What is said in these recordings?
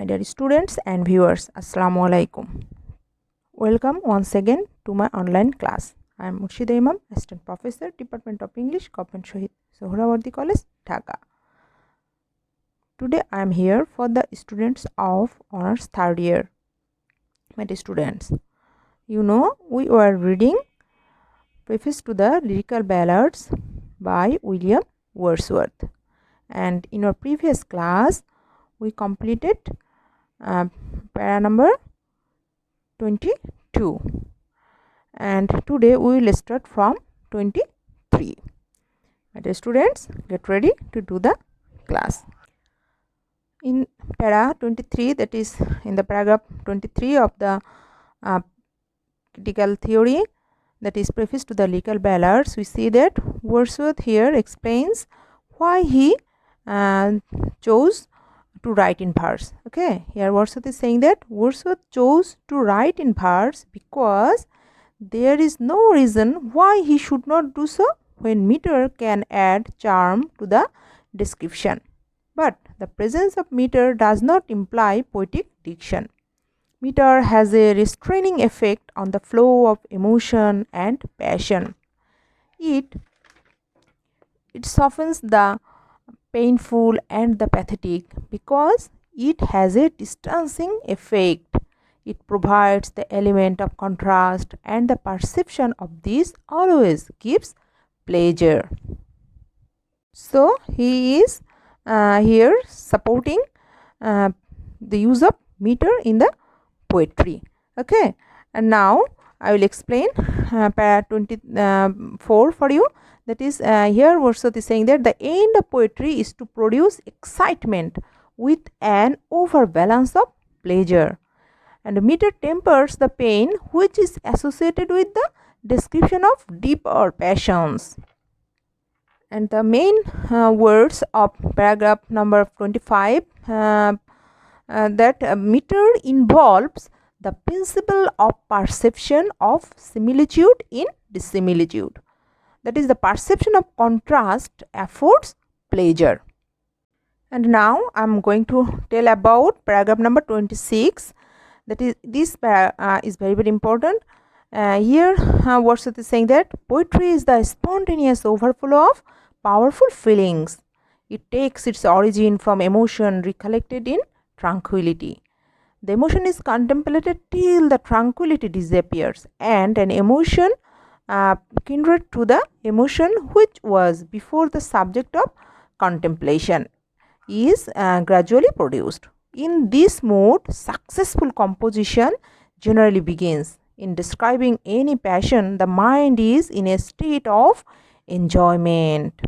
My dear students and viewers, Assalamu alaikum. Welcome once again to my online class. I am Murshida Imam, Assistant Professor, Department of English, Govt Shahid, Suhrawardy College, Dhaka. Today I am here for the students of Honours 3rd year. My dear students, you know we were reading Preface to the Lyrical Ballads by William Wordsworth. And in our previous class, we completed para number 22, and today we will start from 23. My dear students, get ready to do the class. In para 23, that is in the paragraph 23 of the critical theory, that is Preface to the Lyrical Ballads, we see that Wordsworth here explains why he chose to write in verse. Okay, here Wordsworth is saying that Wordsworth chose to write in verse because there is no reason why he should not do so when meter can add charm to the description. But the presence of meter does not imply poetic diction. Meter has a restraining effect on the flow of emotion and passion. It softens the painful and the pathetic because it has a distancing effect. It provides the element of contrast, and the perception of this always gives pleasure. So he is here supporting the use of meter in the poetry. Okay, and now I will explain para 24 for you. That is, here Wordsworth is saying that the end of poetry is to produce excitement with an overbalance of pleasure. And meter tempers the pain which is associated with the description of deeper passions. And the main words of paragraph number 25, that meter involves the principle of perception of similitude in dissimilitude. That is, the perception of contrast affords pleasure. And now I am going to tell about paragraph number 26. That is, this is very important. Here Wordsworth is saying that poetry is the spontaneous overflow of powerful feelings. It takes its origin from emotion recollected in tranquility. The emotion is contemplated till the tranquility disappears, and an emotion kindred to the emotion which was before the subject of contemplation is gradually produced. In this mode, successful composition generally begins. In describing any passion, the mind is in a state of enjoyment.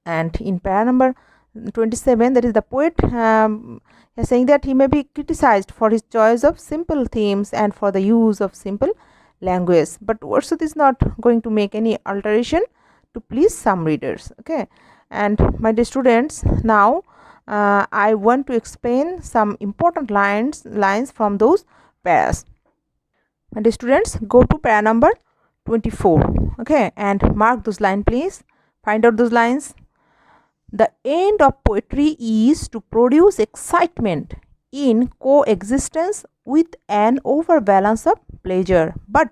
And in para number 27, that is the poet is saying that he may be criticized for his choice of simple themes and for the use of simple language, but Wordsworth is not going to make any alteration to please some readers. Okay, and my dear students, now I want to explain some important lines from those paras. My dear students, go to para number 24. Okay, and mark those lines, please. Find out those lines. The end of poetry is to produce excitement in coexistence with an overbalance of pleasure, but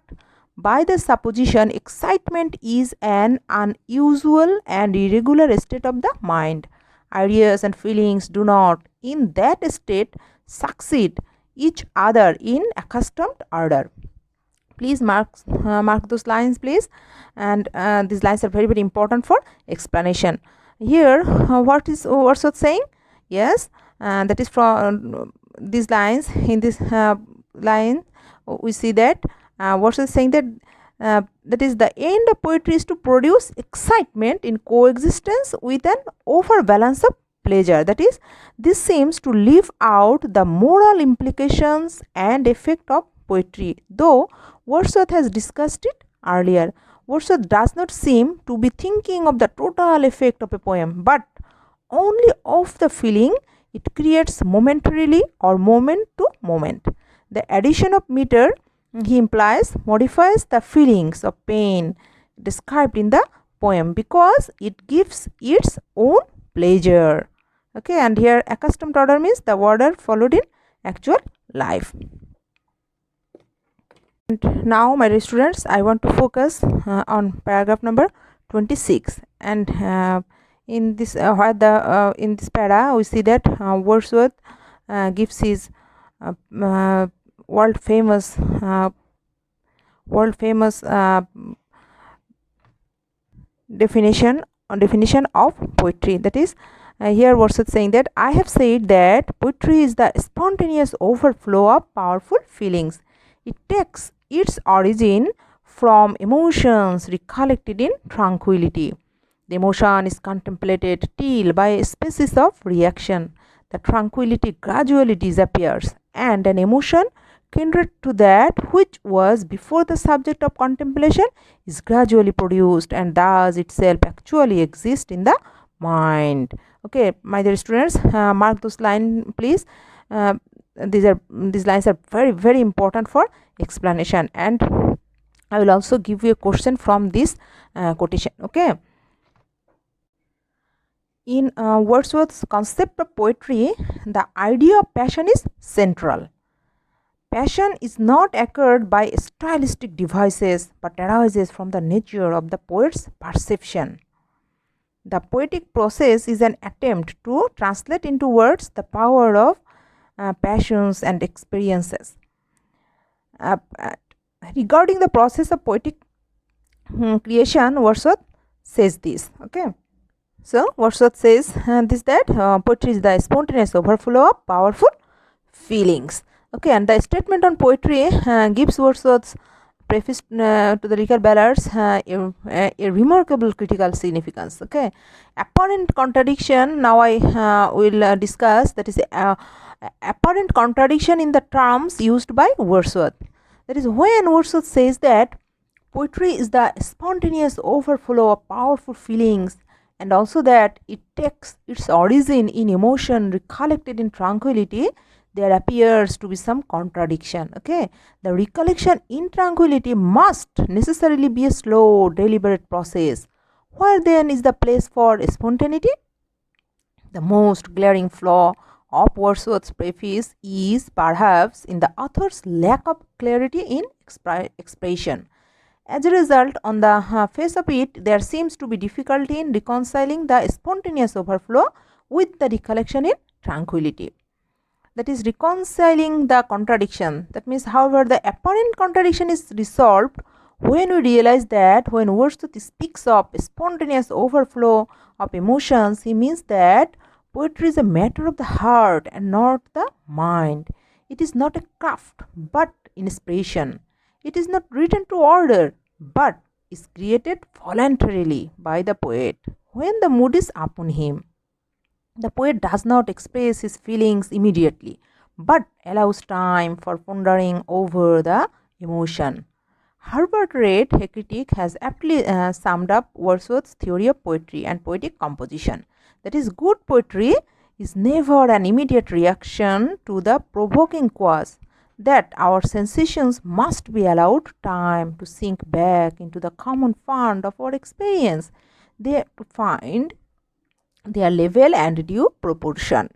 by the supposition excitement is an unusual and irregular state of the mind. Ideas and feelings do not in that state succeed each other in accustomed order. Please mark those lines, please, and these lines are very important for explanation. Here what is Wordsworth saying? Yes, that is from these lines. In this line we see that Wordsworth is saying that that is, the end of poetry is to produce excitement in coexistence with an overbalance of pleasure. That is, this seems to leave out the moral implications and effect of poetry, though Wordsworth has discussed it earlier. Wordsworth does not seem to be thinking of the total effect of a poem, but only of the feeling it creates momentarily or moment to moment. The addition of meter, he implies, modifies the feelings of pain described in the poem because it gives its own pleasure. Okay, and here accustomed order means the order followed in actual life. And now, my dear students, I want to focus on paragraph number 26. And in this in this para, we see that Wordsworth gives his world famous definition of poetry. That is, here Wordsworth saying that I have said that poetry is the spontaneous overflow of powerful feelings. It takes its origin from emotions recollected in tranquility. The emotion is contemplated till by a species of reaction. The tranquility gradually disappears, and an emotion kindred to that which was before the subject of contemplation is gradually produced, and thus itself actually exists in the mind. Okay, my dear students, mark those lines, please. These lines are very important for explanation, and I will also give you a question from this quotation. Okay, in Wordsworth's concept of poetry, the idea of passion is central. Passion is not occurred by stylistic devices but arises from the nature of the poet's perception. The poetic process is an attempt to translate into words the power of passions and experiences. Regarding the process of poetic creation, Wordsworth says this. Okay, so Wordsworth says that poetry is the spontaneous overflow of powerful feelings. Okay, and the statement on poetry gives Wordsworth's preface to the Lyrical Ballads a remarkable critical significance. Okay, apparent contradiction. Now I will discuss, that is apparent contradiction in the terms used by Wordsworth. That is, when Wordsworth says that poetry is the spontaneous overflow of powerful feelings, and also that it takes its origin in emotion recollected in tranquility, there appears to be some contradiction. Okay, the recollection in tranquility must necessarily be a slow, deliberate process. Where then is the place for spontaneity? The most glaring flaw of Wordsworth's preface is perhaps in the author's lack of clarity in expression. As a result, on the face of it, there seems to be difficulty in reconciling the spontaneous overflow with the recollection in tranquility. That is, reconciling the contradiction. That means, however, the apparent contradiction is resolved when we realize that when Wordsworth speaks of spontaneous overflow of emotions, he means that poetry is a matter of the heart and not the mind. It is not a craft but inspiration. It is not written to order but is created voluntarily by the poet when the mood is upon him. The poet does not express his feelings immediately but allows time for pondering over the emotion. Herbert Reed, a critic, has aptly summed up Wordsworth's theory of poetry and poetic composition. That is, good poetry is never an immediate reaction to the provoking cause, that our sensations must be allowed time to sink back into the common fund of our experience, there to find their level and due proportion.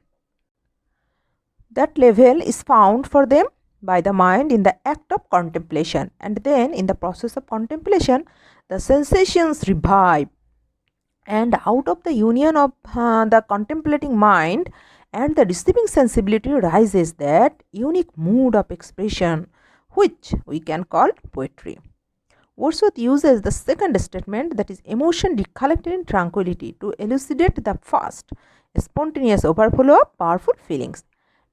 That level is found for them by the mind in the act of contemplation, and then in the process of contemplation the sensations revive, and out of the union of the contemplating mind and the receiving sensibility rises that unique mood of expression which we can call poetry. Wordsworth uses the second statement, that is emotion recollected in tranquility, to elucidate the first, spontaneous overflow of powerful feelings.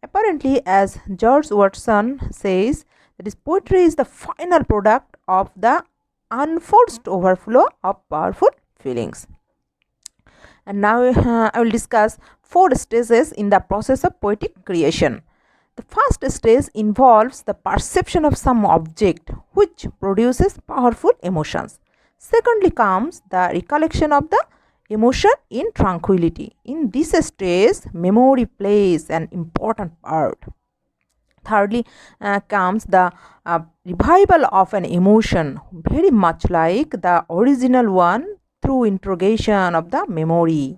Apparently, as George Watson says, that is, poetry is the final product of the unforced overflow of powerful feelings. And now I will discuss 4 stages in the process of poetic creation. The first stage involves the perception of some object which produces powerful emotions. Secondly comes the recollection of the emotion in tranquility. In this stage, memory plays an important part. Thirdly comes the revival of an emotion, very much like the original one, through interrogation of the memory.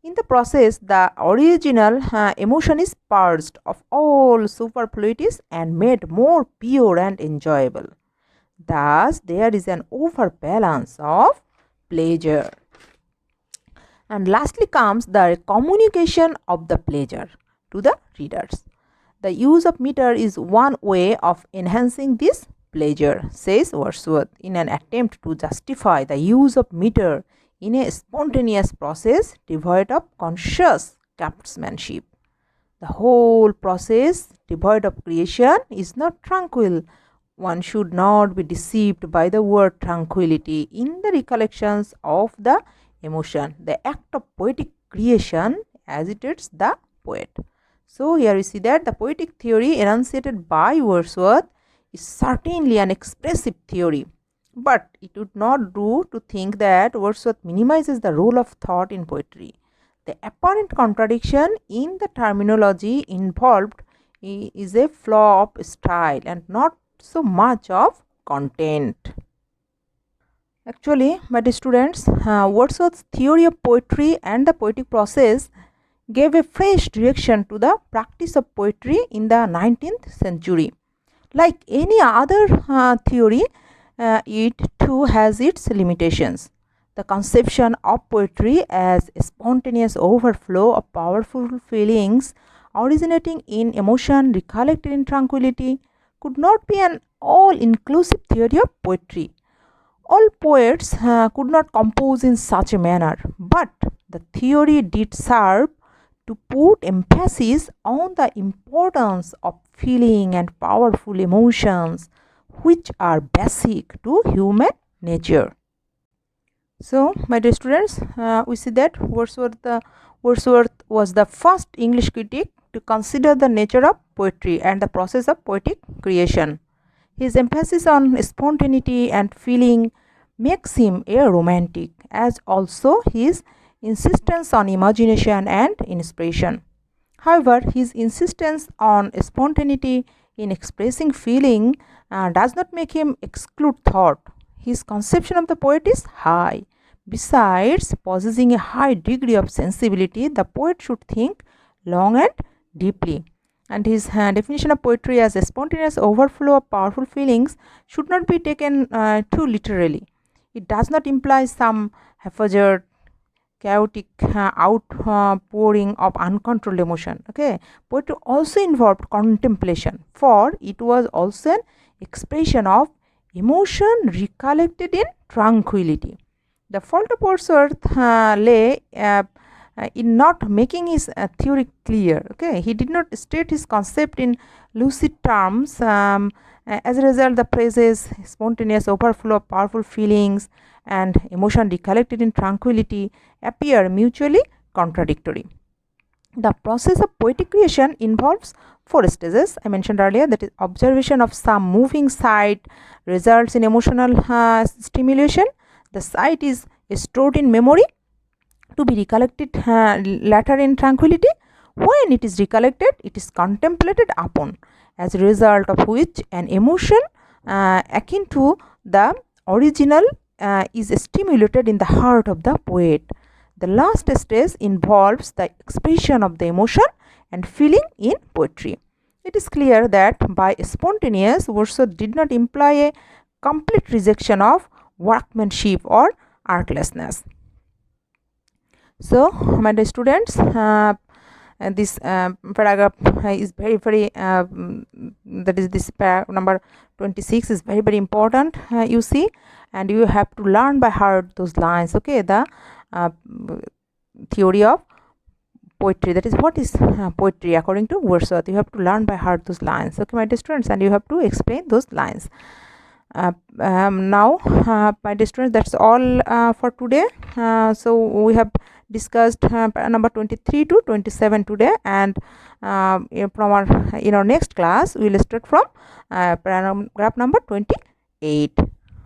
In the process, the original emotion is purged of all superfluities and made more pure and enjoyable. Thus, there is an overbalance of pleasure. And lastly comes the communication of the pleasure to the readers. The use of meter is one way of enhancing this pleasure, says Wordsworth, in an attempt to justify the use of meter in a spontaneous process devoid of conscious craftsmanship. The whole process devoid of creation is not tranquil. One should not be deceived by the word tranquility in the recollections of the emotion. The act of poetic creation agitates the poet. So here we see that the poetic theory enunciated by Wordsworth is certainly an expressive theory, but it would not do to think that Wordsworth minimizes the role of thought in poetry. The apparent contradiction in the terminology involved is a flaw of style and not so much of content. Actually, my dear students, Wordsworth's theory of poetry and the poetic process gave a fresh direction to the practice of poetry in the 19th century. Like any other theory, it too has its limitations. The conception of poetry as a spontaneous overflow of powerful feelings originating in emotion recollected in tranquility could not be an all-inclusive theory of poetry. All poets could not compose in such a manner, but the theory did serve to put emphasis on the importance of feeling and powerful emotions, which are basic to human nature. So, my dear students, we see that Wordsworth was the first English critic to consider the nature of poetry and the process of poetic creation. His emphasis on spontaneity and feeling makes him a romantic, as also his insistence on imagination and inspiration. However, his insistence on spontaneity in expressing feeling does not make him exclude thought. His conception of the poet is high. Besides possessing a high degree of sensibility, the poet should think long and deeply. And his definition of poetry as a spontaneous overflow of powerful feelings should not be taken too literally. It does not imply some haphazard, chaotic outpouring of uncontrolled emotion. Okay, poetry also involved contemplation, for it was also an expression of emotion recollected in tranquility. The fault of Wordsworth lay in not making his theory clear. Okay, he did not state his concept in lucid terms. As a result, the phrases spontaneous overflow of powerful feelings and emotion recollected in tranquility appear mutually contradictory. The process of poetic creation involves 4 stages I mentioned earlier, that is observation of some moving sight results in emotional stimulation. The sight is stored in memory to be recollected later in tranquility. When it is recollected, it is contemplated upon, as a result of which an emotion akin to the original is stimulated in the heart of the poet. The last stage involves the expression of the emotion and feeling in poetry. It is clear that by spontaneous, Wordsworth did not imply a complete rejection of workmanship or artlessness. So, my dear students, this paragraph is very that is this number 26 is very important, you see, and you have to learn by heart those lines. Okay, the theory of poetry, that is what is poetry according to Wordsworth. You have to learn by heart those lines. Okay, my dear students, and you have to explain those lines. Now, my dear students, that's all for today. So we have discussed number 23 to 27 today, and from our next class we will start from paragraph number 28.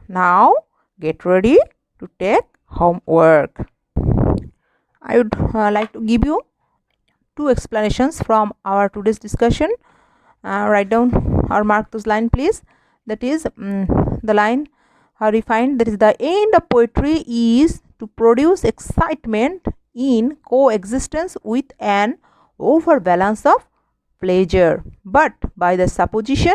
Now get ready to take homework. I would like to give you 2 explanations from our today's discussion. Write down or mark those lines, please. That is the line how we find that is the end of poetry is to produce excitement in coexistence with an overbalance of pleasure, but by the supposition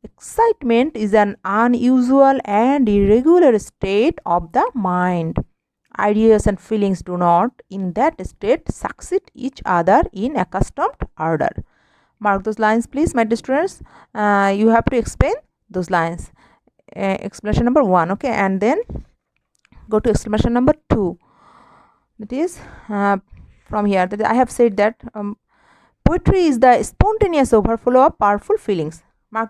excitement is an unusual and irregular state of the mind. Ideas and feelings do not, in that state, succeed each other in accustomed order. Mark those lines, please, my dear students. You have to explain those lines. Explanation number 1, okay, and then go to explanation number 2. That is from here. That I have said that poetry is the spontaneous overflow of powerful feelings. Mark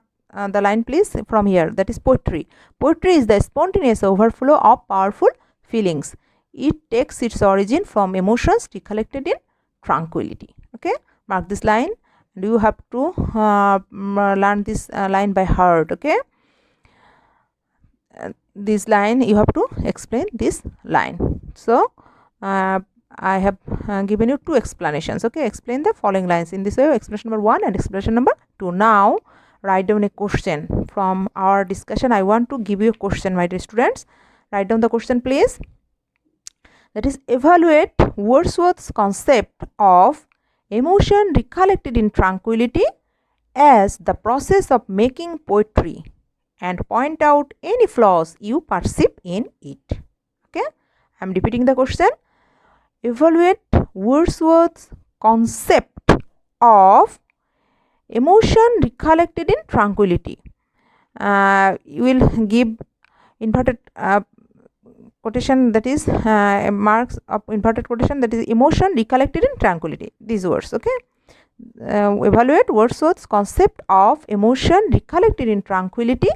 the line, please, from here. That is poetry. Poetry is the spontaneous overflow of powerful feelings. It takes its origin from emotions recollected in tranquility. Okay, mark this line. And you have to learn this line by heart. Okay, this line you have to explain this line. So I have given you 2 explanations. Okay, explain the following lines in this way, explanation number 1 and explanation number 2. Now write down a question from our discussion. I want to give you a question, my dear students. Write down the question, please. That is, evaluate Wordsworth's concept of emotion recollected in tranquility as the process of making poetry and point out any flaws you perceive in it. Okay, I am repeating the question. Evaluate Wordsworth's concept of emotion recollected in tranquility. You will give inverted quotation, that is marks of inverted quotation, that is emotion recollected in tranquility. These words, okay. Evaluate Wordsworth's concept of emotion recollected in tranquility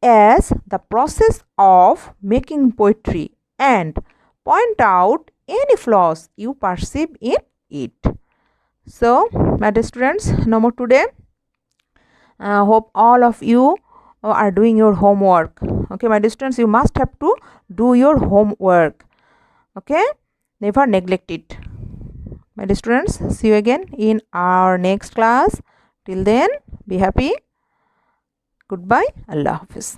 as the process of making poetry and point out any flaws you perceive in it. So, my dear students, no more today. Hope all of you are doing your homework. Okay, my dear students, you must have to do your homework. Okay, never neglect it. My dear students, see you again in our next class. Till then, be happy. Goodbye. Allah Hafiz.